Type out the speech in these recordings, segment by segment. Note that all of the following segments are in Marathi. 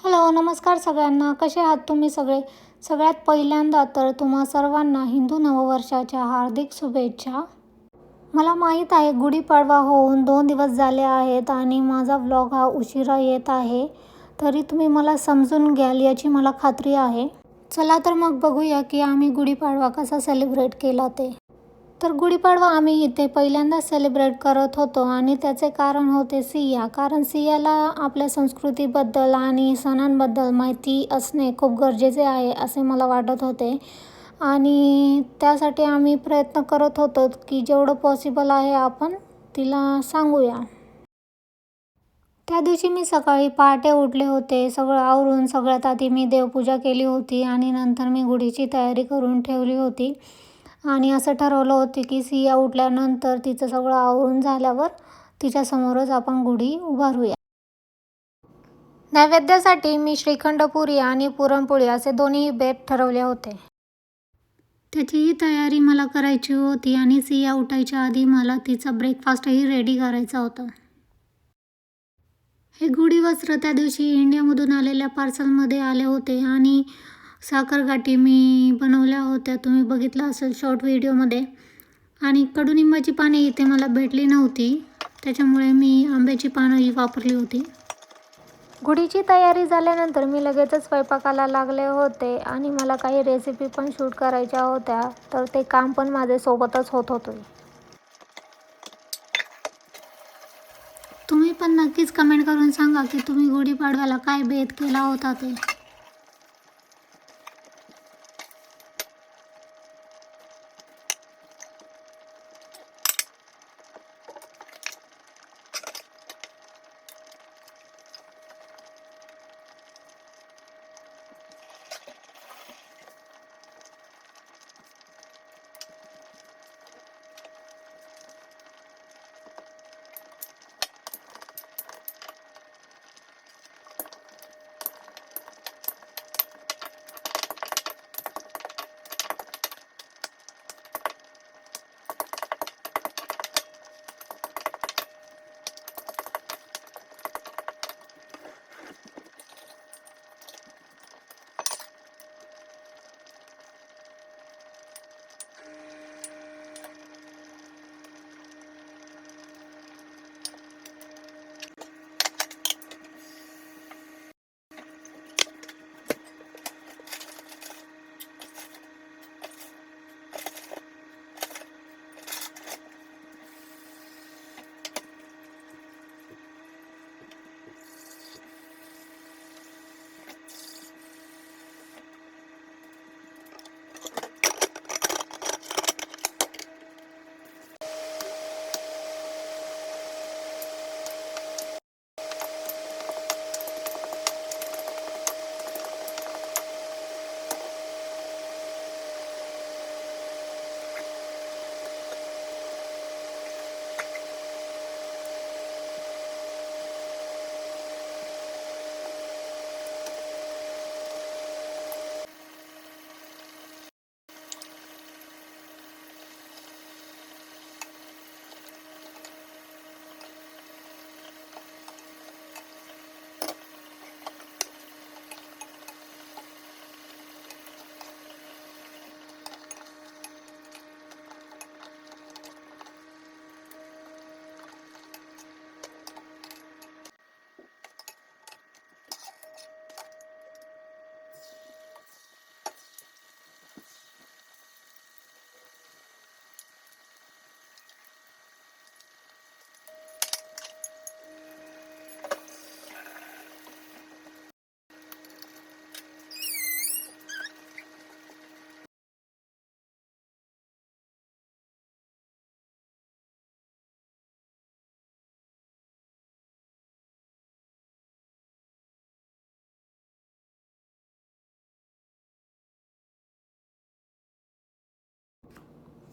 हॅलो, नमस्कार सगळ्यांना. कसे आहात तुम्ही सगळे? सगळ्यात पहिल्यांदा तर तुम्हा सर्वांना हिंदू नववर्षाच्या हार्दिक शुभेच्छा. मला माहीत आहे गुढीपाडवा होऊन 2 दिवस झाले आहेत आणि माझा व्लॉग हा उशिरा येत आहे. तरी तुम्ही मला समजून घ्याल याची मला खात्री आहे. चला तर मग बघूया की आम्ही गुढीपाडवा कसा सेलिब्रेट केला ते. तर गुढीपाडवा आम्ही इथे पहिल्यांदाच सेलिब्रेट करत होतो आणि त्याचे कारण होते सिया. कारण सियाला आपल्या संस्कृतीबद्दल आणि सणांबद्दल माहिती असणे खूप गरजेचे आहे असे मला वाटत होते. आणि त्यासाठी आम्ही प्रयत्न करत होतो की जेवढं पॉसिबल आहे आपण तिला सांगूया. त्या दिवशी मी सकाळी पहाटे उठले होते. सगळं आवरून सगळ्यात आधी मी देवपूजा केली होती आणि नंतर मी गुढीची तयारी करून ठेवली होती. आणि असं ठरवलं होतं की सिया उठल्यानंतर तिचं सगळं आवरून झाल्यावर तिच्यासमोरच आपण गुढी उभारूया. नैवेद्यासाठी मी श्रीखंड पुरी आणि पुरणपोळी असे दोन्ही बेत ठरवले होते. त्याचीही तयारी मला करायची होती आणि सिया उठायच्या आधी मला तिचा ब्रेकफास्टही रेडी करायचा होता. हे गुढी वस्त्र त्या दिवशी इंडियामधून आलेल्या पार्सलमध्ये आले होते आणि साखरगाठी मी बनवल्या होत्या. तुम्ही बघितलं असेल शॉर्ट व्हिडिओमध्ये. आणि कडुनिंबाची पाने इथे मला भेटली नव्हती, त्याच्यामुळे मी आंब्याची पानंही वापरली होती. गुढीची तयारी झाल्यानंतर मी लगेचच स्वयंपाकाला लागले होते आणि मला काही रेसिपी पण शूट करायच्या होत्या, तर ते काम पण माझे सोबतच होत होते. तुम्ही पण नक्कीच कमेंट करून सांगा की तुम्ही गुढीपाडव्याला काय बेत केला होता ते.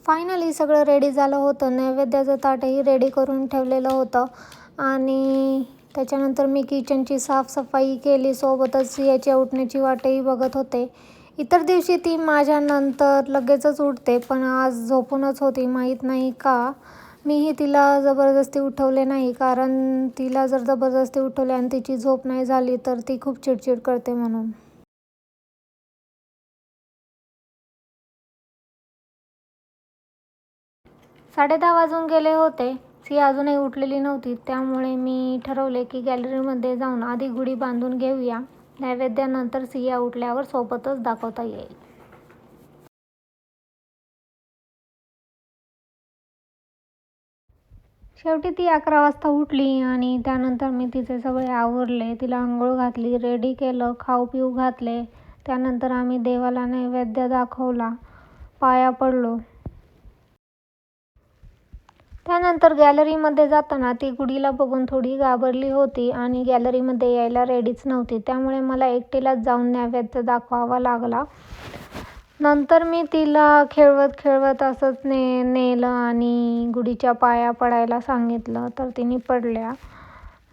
फायनली सगळं रेडी झालं होतं. नैवेद्याचं ताटही रेडी करून ठेवलेलं होतं आणि त्याच्यानंतर मी किचनची साफसफाई केली. सोबतच याची उठण्याची वाटही बघत होते. इतर दिवशी ती माझ्यानंतर लगेचच उठते, पण आज झोपूनच होती, माहीत नाही का. मीही तिला जबरदस्ती उठवले नाही, कारण तिला जर जबरदस्ती उठवले आणि तिची झोप नाही झाली तर ती खूप चिडचिड करते म्हणून. 10:30 वाजून गेले होते. सिया अजूनही उठलेली नव्हती. त्यामुळे मी ठरवले की गॅलरीमध्ये जाऊन आधी गुढी बांधून घेऊया. नैवेद्यानंतर सिया उठल्यावर सोबतच दाखवता येईल. शेवटी ती 11 वाजता उठली आणि त्यानंतर मी तिचे सगळे आवरले. तिला अंघोळ घातली, रेडी केलं, खाऊ पिऊ घातले. त्यानंतर आम्ही देवाला नैवेद्य दाखवला, पाया पडलो. त्यानंतर गॅलरीमध्ये जाताना ती गुढीला बघून थोडी घाबरली होती आणि गॅलरीमध्ये यायला रेडीच नव्हती. त्यामुळे मला एकटीलाच जाऊन नैवेद्य दाखवावा लागला. नंतर मी तिला खेळवत असंच नेलं आणि गुढीच्या पाया पडायला सांगितलं, तर तिने पडल्या.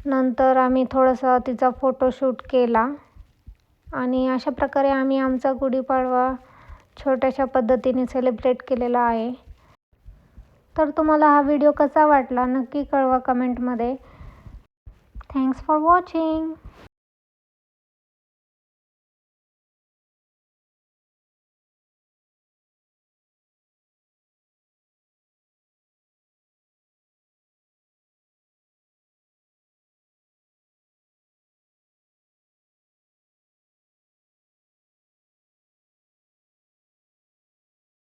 नंतर आम्ही थोडंसं तिचा फोटोशूट केला आणि अशा प्रकारे आम्ही आमचा गुढीपाडवा छोट्याशा पद्धतीने सेलिब्रेट केलेला आहे. तर तुम्हाला हा व्हिडिओ कसा वाटला नक्की कळवा कमेंटमध्ये. Thanks for watching.